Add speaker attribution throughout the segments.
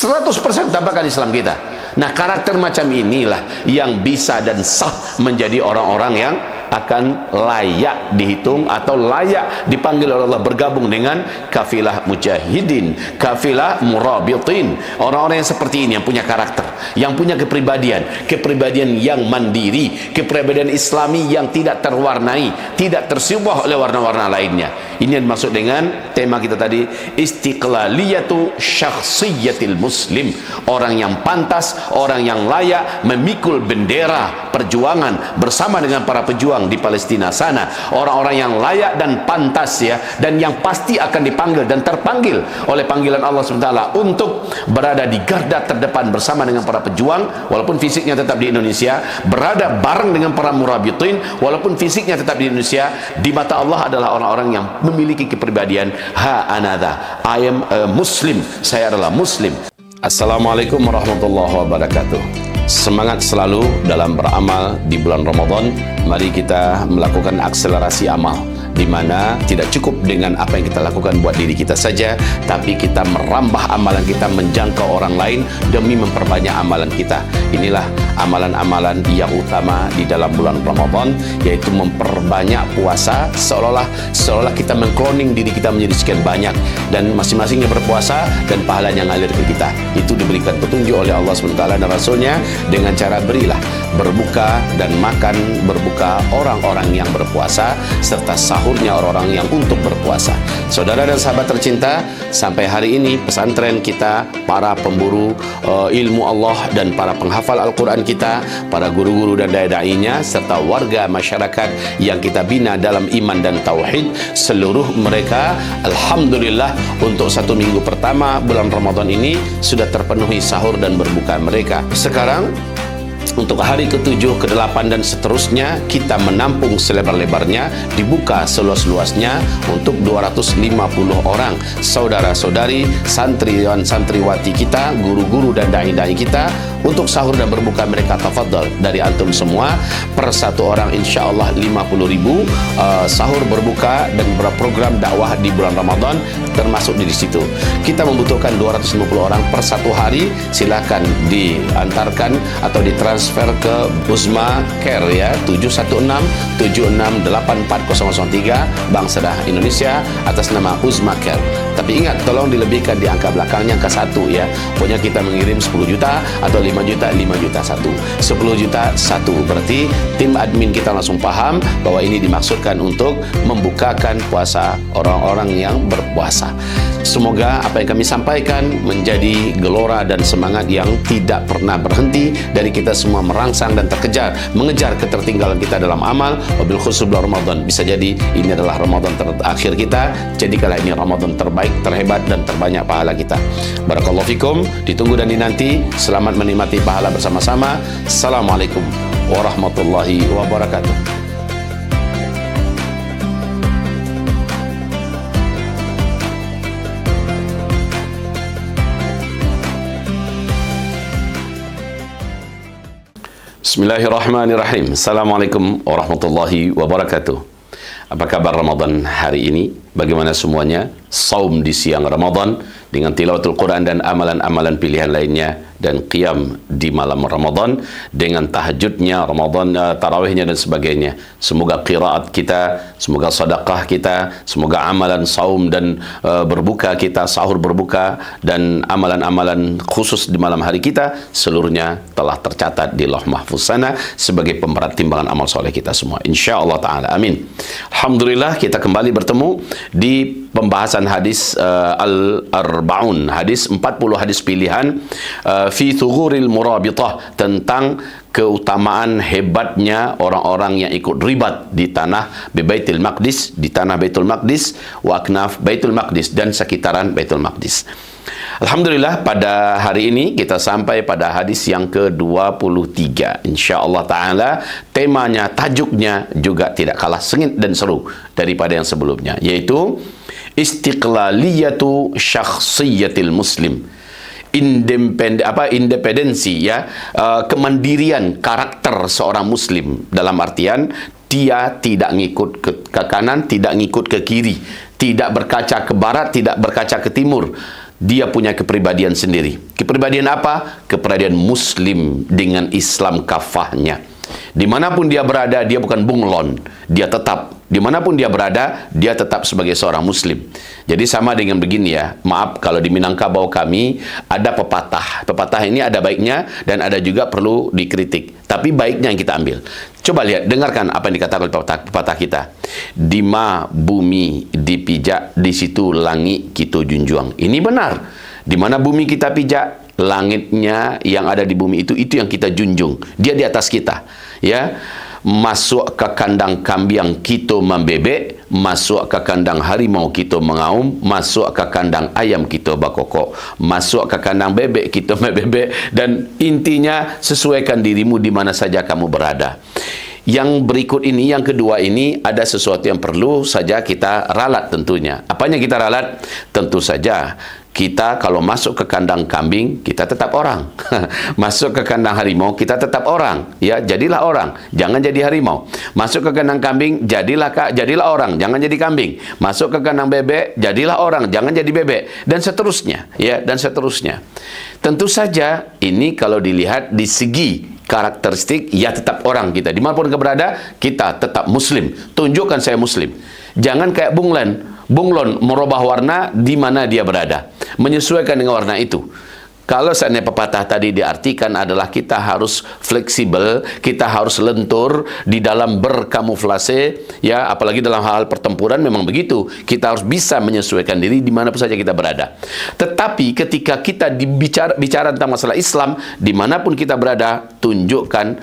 Speaker 1: 100% tampakkan Islam kita. Nah, karakter macam inilah yang bisa dan sah menjadi orang-orang yang akan layak dihitung atau layak dipanggil oleh Allah bergabung dengan kafilah mujahidin, kafilah murabitin. Orang-orang yang seperti ini, yang punya karakter, yang punya kepribadian yang mandiri, kepribadian Islami yang tidak terwarnai, tidak tersyubah oleh warna-warna lainnya. Ini yang dimaksud dengan tema kita tadi, istiqlaliyatu syakhsiyatil muslim. Orang yang pantas, orang yang layak memikul bendera perjuangan bersama dengan para pejuang di Palestina sana, orang-orang yang layak dan pantas ya, dan yang pasti akan dipanggil dan terpanggil oleh panggilan Allah SWT untuk berada di garda terdepan bersama dengan para pejuang, walaupun fisiknya tetap di Indonesia, berada bareng dengan para murabitin walaupun fisiknya tetap di Indonesia. Di mata Allah adalah orang-orang yang memiliki kepribadian anada, I am a Muslim, saya adalah Muslim. Assalamualaikum warahmatullahi wabarakatuh. Semangat selalu dalam beramal di bulan Ramadan. Mari kita melakukan akselerasi amal, di mana tidak cukup dengan apa yang kita lakukan buat diri kita saja, tapi kita merambah amalan kita menjangkau orang lain demi memperbanyak amalan kita. Inilah amalan-amalan yang utama di dalam bulan Ramadan, yaitu memperbanyak puasa, seolah-olah kita mengkloning diri kita menjadi sekian banyak, dan masing-masingnya berpuasa dan pahalanya ngalir ke kita. Itu diberikan petunjuk oleh Allah SWT dan Rasulnya dengan cara berilah berbuka dan makan berbuka orang-orang yang berpuasa, serta sahurnya orang-orang yang untuk berpuasa. Saudara dan sahabat tercinta, sampai hari ini pesantren kita, para pemburu ilmu Allah dan para penghafal Al-Quran kita, para guru-guru dan dai-dainya, serta warga masyarakat yang kita bina dalam iman dan tauhid, seluruh mereka alhamdulillah untuk 1 minggu pertama bulan Ramadan ini sudah terpenuhi sahur dan berbuka mereka. Sekarang untuk hari ke-7, ke-8 dan seterusnya kita menampung selebar-lebarnya, dibuka seluas-luasnya untuk 250 orang saudara-saudari, santriwan santriwati kita, guru-guru dan dai-dai kita untuk sahur dan berbuka mereka. Tafadhal dari antum semua, per satu orang insyaallah 50.000 sahur berbuka dan berprogram dakwah di bulan Ramadan termasuk di situ. Kita membutuhkan 250 orang per satu hari. Silakan diantarkan atau ditransfer ke Uzma Care ya, 716-7684-003 Bank Sedah Indonesia atas nama Uzma Care. Tapi ingat, tolong dilebihkan di angka belakangnya, angka 1 ya. Pokoknya kita mengirim 10 juta atau 5 juta 1, 10 juta 1. Berarti tim admin kita langsung paham bahwa ini dimaksudkan untuk membukakan puasa orang-orang yang berpuasa. Semoga apa yang kami sampaikan menjadi gelora dan semangat yang tidak pernah berhenti dari kita semua merangsang dan mengejar ketertinggalan kita dalam amal. Wabil khusus bulan Ramadan, bisa jadi ini adalah Ramadan terakhir kita. Jadikanlah ini Ramadan terbaik, terhebat dan terbanyak pahala kita. Barakallahu fikum, ditunggu dan dinanti. Selamat menikmati pahala bersama-sama. Assalamualaikum warahmatullahi wabarakatuh. Bismillahirrahmanirrahim. Assalamualaikum warahmatullahi wabarakatuh. Apa kabar Ramadan hari ini? Bagaimana semuanya? Saum di siang Ramadan dengan tilawatul Quran dan amalan-amalan pilihan lainnya, dan qiyam di malam Ramadan dengan tahajudnya Ramadan, tarawihnya dan sebagainya. Semoga qiraat kita, semoga sedekah kita, semoga amalan saum dan berbuka kita, sahur berbuka dan amalan-amalan khusus di malam hari kita seluruhnya telah tercatat di Lauh Mahfuz sana sebagai pemberat timbangan amal soleh kita semua, insyaallah taala. Amin. Alhamdulillah, kita kembali bertemu di pembahasan hadis al-arba'un, hadis 40 hadis pilihan fi thughuril murabitah, tentang keutamaan hebatnya orang-orang yang ikut ribat di tanah Baitul Maqdis, di tanah Baitul Maqdis, wa aknaf Baitul Maqdis dan sekitaran Baitul Maqdis. Alhamdulillah, pada hari ini kita sampai pada hadis yang ke-23. InsyaAllah ta'ala temanya, tajuknya juga tidak kalah sengit dan seru daripada yang sebelumnya, yaitu istiqlaliyatu syakhsiyatil muslim. Independensi ya, kemandirian karakter seorang muslim, dalam artian dia tidak ngikut ke kanan, tidak ngikut ke kiri, tidak berkaca ke barat, tidak berkaca ke timur, dia punya kepribadian sendiri. Kepribadian apa? Kepribadian Muslim dengan Islam kafahnya. Dimanapun dia berada, dia bukan bunglon. Dia tetap, dimanapun dia berada, dia tetap sebagai seorang Muslim. Jadi sama dengan begini ya, maaf kalau di Minangkabau kami ada pepatah. Pepatah ini ada baiknya dan ada juga perlu dikritik. Tapi baiknya yang kita ambil. Coba lihat, dengarkan apa yang dikatakan oleh pepatah kita. Di ma bumi dipijak, di situ langit kita junjung. Ini benar. Di mana bumi kita pijak, langitnya yang ada di bumi itu yang kita junjung. Dia di atas kita. Ya, masuk ke kandang kambing kita membebek, masuk ke kandang harimau kita mengaum, masuk ke kandang ayam kita berkokok, masuk ke kandang bebek kita membebek, dan intinya sesuaikan dirimu di mana saja kamu berada. Yang berikut ini, yang kedua ini, ada sesuatu yang perlu saja kita ralat tentunya. Apanya kita ralat? Tentu saja kita kalau masuk ke kandang kambing, kita tetap orang. Masuk ke kandang harimau, kita tetap orang. Ya, jadilah orang, jangan jadi harimau. Masuk ke kandang kambing, jadilah orang, jangan jadi kambing. Masuk ke kandang bebek, jadilah orang, jangan jadi bebek, dan seterusnya. Ya, dan seterusnya. Tentu saja ini kalau dilihat di segi karakteristik, ya tetap orang kita. Dimanapun kita berada, kita tetap Muslim. Tunjukkan saya Muslim. Jangan kayak bunglon merubah warna di mana dia berada, menyesuaikan dengan warna itu. Kalau seandainya pepatah tadi diartikan adalah kita harus fleksibel, kita harus lentur di dalam berkamuflase, ya, apalagi dalam hal pertempuran memang begitu. Kita harus bisa menyesuaikan diri di mana pun saja kita berada. Tetapi ketika kita bicara tentang masalah Islam, dimanapun kita berada, tunjukkan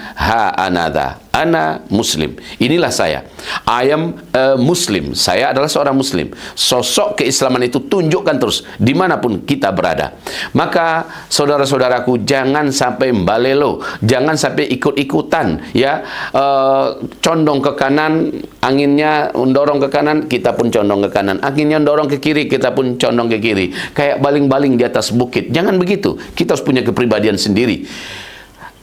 Speaker 1: anada. Ana Muslim. Inilah saya. I am a Muslim. Saya adalah seorang Muslim. Sosok keislaman itu tunjukkan terus dimanapun kita berada. Maka saudara-saudaraku, jangan sampai mbalelo, jangan sampai ikut-ikutan, ya, condong ke kanan, anginnya mendorong ke kanan, kita pun condong ke kanan. Anginnya mendorong ke kiri, kita pun condong ke kiri. Kayak baling-baling di atas bukit. Jangan begitu. Kita harus punya kepribadian sendiri.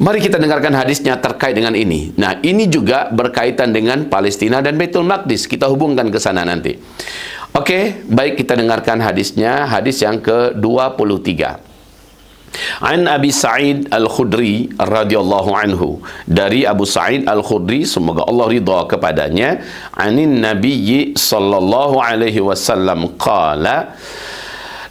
Speaker 1: Mari kita dengarkan hadisnya terkait dengan ini. Nah, ini juga berkaitan dengan Palestina dan Baitul Maqdis. Kita hubungkan ke sana nanti. Oke, baik, kita dengarkan hadisnya. Hadis yang ke-23. An Abi Sa'id Al-Khudri radhiyallahu anhu, dari Abu Sa'id Al-Khudri, semoga Allah ridha kepadanya, anin Nabi sallallahu alaihi wasallam qala,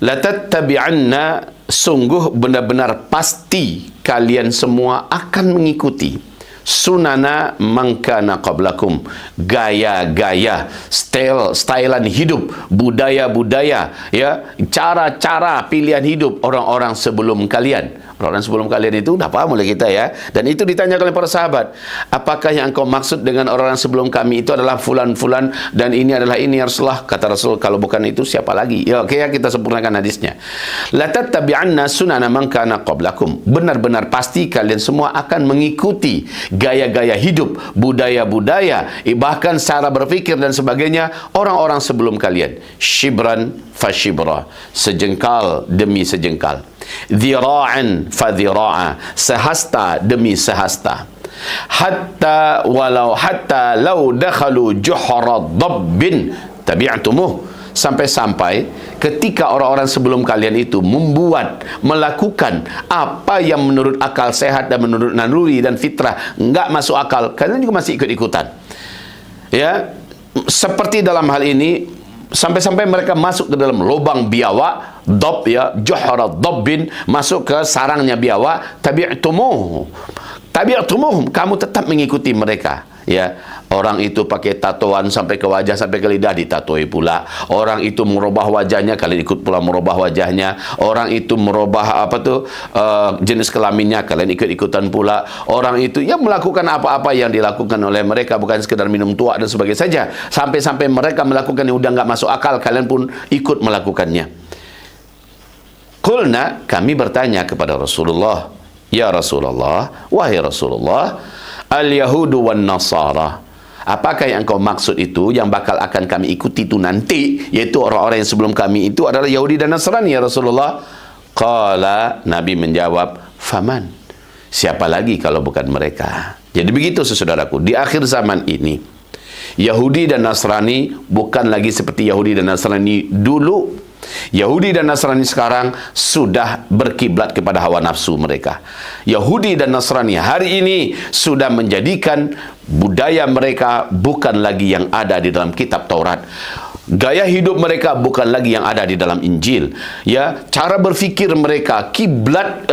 Speaker 1: la tattabi'anna, sungguh benar-benar pasti kalian semua akan mengikuti sunana mangkana qablakum, gaya-gaya, stylean hidup, budaya-budaya, ya, cara-cara pilihan hidup orang-orang sebelum kalian. Orang sebelum kalian itu dah paham oleh kita, ya. Dan itu ditanyakan oleh para sahabat, apakah yang engkau maksud dengan orang sebelum kami itu adalah fulan-fulan dan ini adalah ini, ya Rasulullah? Kata Rasul, kalau bukan itu siapa lagi? Ya, oke, ya, kita sempurnakan hadisnya. La tattabi'anna sunana man kana qablakum, benar-benar pasti kalian semua akan mengikuti gaya-gaya hidup, budaya-budaya, bahkan cara berpikir dan sebagainya orang-orang sebelum kalian. Shibran fa shibra, sejengkal demi sejengkal. Dhira'an fa dhira'a, sehasta demi sehasta. Hatta law dakhalu juhra dabbin tabi'tumuh, sampai-sampai ketika orang-orang sebelum kalian itu melakukan apa yang menurut akal sehat dan menurut naluri dan fitrah enggak masuk akal, kalian juga masih ikut-ikutan. Ya, seperti dalam hal ini, sampai-sampai mereka masuk ke dalam lubang biawak, dob, ya, juhra dabbin, masuk ke sarangnya biawak, tabi'tumuh, kamu tetap mengikuti mereka, ya. Orang itu pakai tatoan sampai ke wajah, sampai ke lidah, ditatoi pula. Orang itu merubah wajahnya, kalian ikut pula merubah wajahnya. Orang itu merubah jenis kelaminnya, kalian ikut-ikutan pula. Orang itu yang melakukan apa-apa yang dilakukan oleh mereka, bukan sekedar minum tua dan sebagainya saja. Sampai-sampai mereka melakukan yang udah nggak masuk akal, kalian pun ikut melakukannya. Qulna, kami bertanya kepada Rasulullah, ya Rasulullah, wahai Rasulullah, al-Yahudu wan Nasara, apakah yang kau maksud itu yang bakal akan kami ikuti itu nanti, yaitu orang-orang yang sebelum kami itu adalah Yahudi dan Nasrani, ya Rasulullah? Qala, Nabi menjawab, faman, siapa lagi kalau bukan mereka? Jadi begitu, saudaraku, di akhir zaman ini Yahudi dan Nasrani bukan lagi seperti Yahudi dan Nasrani dulu. Yahudi dan Nasrani sekarang sudah berkiblat kepada hawa nafsu mereka. Yahudi dan Nasrani hari ini sudah menjadikan budaya mereka bukan lagi yang ada di dalam kitab Taurat. Gaya hidup mereka bukan lagi yang ada di dalam Injil. Ya, cara berfikir mereka, kiblat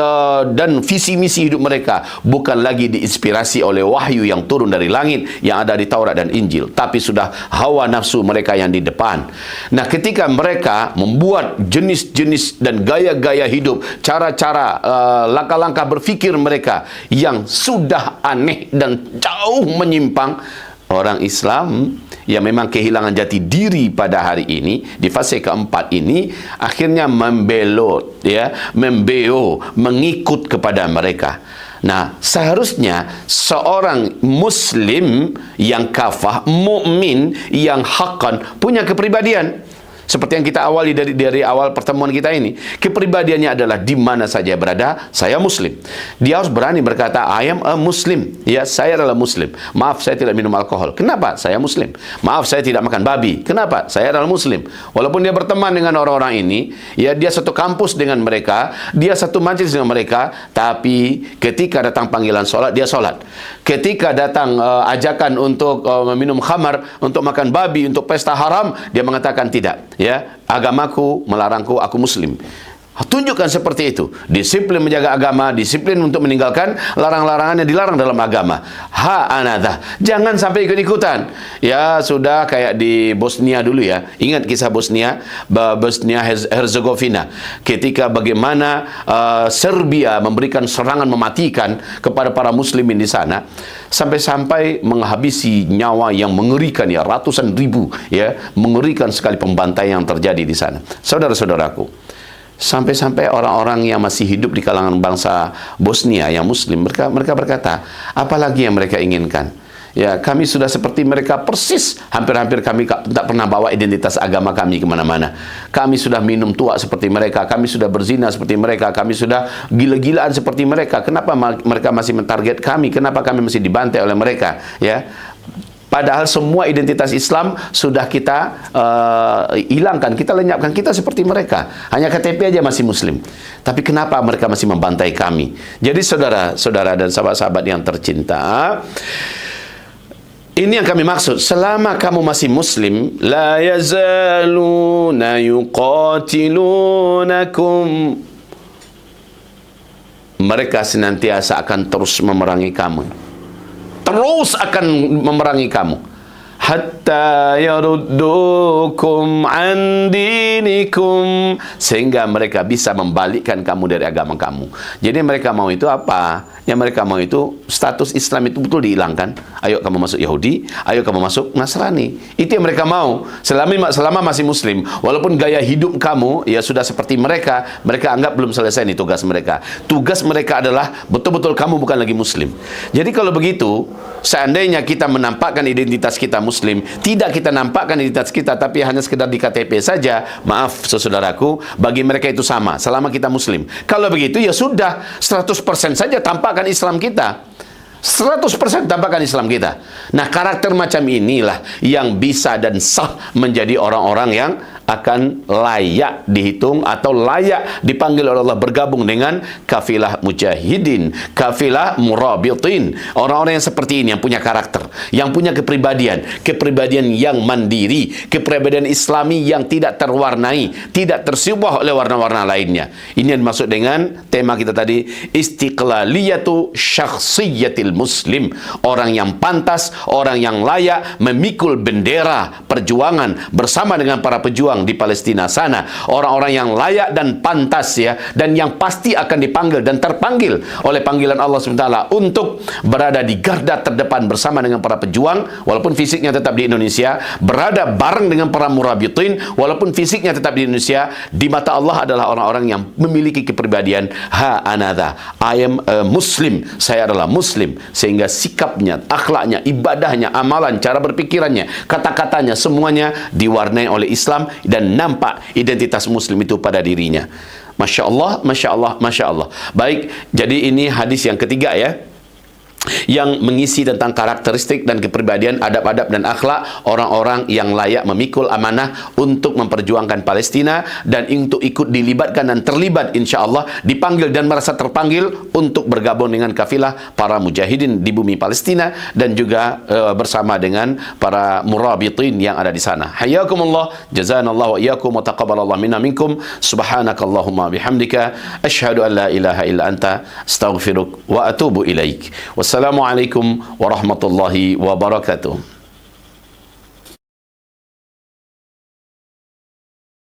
Speaker 1: dan visi misi hidup mereka bukan lagi diinspirasi oleh wahyu yang turun dari langit yang ada di Taurat dan Injil, tapi sudah hawa nafsu mereka yang di depan. Nah, ketika mereka membuat jenis-jenis dan gaya-gaya hidup, cara-cara, langkah-langkah berfikir mereka yang sudah aneh dan jauh menyimpang, orang Islam yang memang kehilangan jati diri pada hari ini, di fase keempat ini, akhirnya membelot, ya, membeo, mengikut kepada mereka. Nah, seharusnya seorang Muslim yang kafah, mukmin yang haqqan, punya kepribadian. Seperti yang kita awali dari awal pertemuan kita ini. Kepribadiannya adalah di mana saja berada, saya Muslim. Dia harus berani berkata, I am a Muslim. Ya, saya adalah Muslim. Maaf, saya tidak minum alkohol. Kenapa? Saya Muslim. Maaf, saya tidak makan babi. Kenapa? Saya adalah Muslim. Walaupun dia berteman dengan orang-orang ini, ya, dia satu kampus dengan mereka, dia satu majelis dengan mereka, tapi ketika datang panggilan sholat, dia sholat. Ketika datang ajakan untuk meminum khamar, untuk makan babi, untuk pesta haram, dia mengatakan tidak. Ya, agamaku melarangku, aku Muslim. Tunjukkan seperti itu. Disiplin menjaga agama, disiplin untuk meninggalkan larang-larangan yang dilarang dalam agama. Anadha. Jangan sampai ikut-ikutan. Ya, sudah kayak di Bosnia dulu ya. Ingat kisah Bosnia Herzegovina. Ketika bagaimana Serbia memberikan serangan mematikan kepada para muslimin di sana, sampai-sampai menghabisi nyawa yang mengerikan ya, ratusan ribu ya, mengerikan sekali pembantaian yang terjadi di sana. Saudara-saudaraku, sampai-sampai orang-orang yang masih hidup di kalangan bangsa Bosnia yang Muslim, mereka berkata, apalagi yang mereka inginkan? Ya, kami sudah seperti mereka persis. Hampir-hampir kami tak pernah bawa identitas agama kami kemana-mana. Kami sudah minum tua seperti mereka, kami sudah berzina seperti mereka, kami sudah gila-gilaan seperti mereka. Kenapa mereka masih mentarget kami? Kenapa kami masih dibantai oleh mereka? Ya, padahal semua identitas Islam sudah kita hilangkan, kita lenyapkan. Kita seperti mereka, hanya KTP aja masih Muslim. Tapi kenapa mereka masih membantai kami? Jadi saudara-saudara dan sahabat-sahabat yang tercinta, ini yang kami maksud. Selama kamu masih Muslim, la yazaluna yuqatilunakum, mereka senantiasa akan terus memerangi kamu, terus akan memerangi kamu, hatta yaruddukum an dinikum, sehingga mereka bisa membalikkan kamu dari agama kamu. Jadi mereka mau itu apa? Yang mereka mau itu status Islam itu betul dihilangkan. Ayo kamu masuk Yahudi, ayo kamu masuk Nasrani. Itu yang mereka mau. Selama masih Muslim, walaupun gaya hidup kamu ya sudah seperti mereka, mereka anggap belum selesai nih tugas mereka. Tugas mereka adalah betul-betul kamu bukan lagi Muslim. Jadi kalau begitu, seandainya kita menampakkan identitas kita Muslim, tidak kita nampakkan identitas kita, tapi hanya sekedar di KTP saja, maaf saudaraku, bagi mereka itu sama, selama kita Muslim. Kalau begitu ya sudah, 100% saja tampakkan Islam kita. 100% tampakkan Islam kita. Nah, karakter macam inilah yang bisa dan sah menjadi orang-orang yang akan layak dihitung atau layak dipanggil oleh Allah bergabung dengan kafilah mujahidin, kafilah murabitin. Orang-orang yang seperti ini, yang punya karakter, yang punya kepribadian yang mandiri, kepribadian Islami yang tidak terwarnai, tidak tersyubah oleh warna-warna lainnya. Ini yang dimaksud dengan tema kita tadi, istiqlaliyatu syakhsiyatil muslim. Orang yang pantas, orang yang layak memikul bendera perjuangan bersama dengan para pejuang di Palestina sana, orang-orang yang layak dan pantas ya, dan yang pasti akan dipanggil dan terpanggil oleh panggilan Allah SWT untuk berada di garda terdepan bersama dengan para pejuang, walaupun fisiknya tetap di Indonesia, berada bareng dengan para murabitin walaupun fisiknya tetap di Indonesia. Di mata Allah adalah orang-orang yang memiliki kepribadian another, I am a Muslim, saya adalah Muslim, sehingga sikapnya, akhlaknya, ibadahnya, amalan, cara berpikirannya, kata-katanya, semuanya diwarnai oleh Islam dan nampak identitas Muslim itu pada dirinya. Masya Allah, Masya Allah, Masya Allah. Baik, jadi ini hadis yang ketiga ya. yang mengisi tentang karakteristik dan kepribadian, adab-adab dan akhlak orang-orang yang layak memikul amanah untuk memperjuangkan Palestina dan untuk ikut dilibatkan dan terlibat, insya-Allah dipanggil dan merasa terpanggil untuk bergabung dengan kafilah para mujahidin di bumi Palestina dan juga bersama dengan para murabitin yang ada di sana. Hayyakumullah, jazanallahu wa iyyakum wa taqabbalallahu minna minkum. Subhanakallahumma bihamdika asyhadu an la ilaha illa anta astaghfiruka wa atubu ilaik. Wassalamualaikum warahmatullahi wabarakatuh.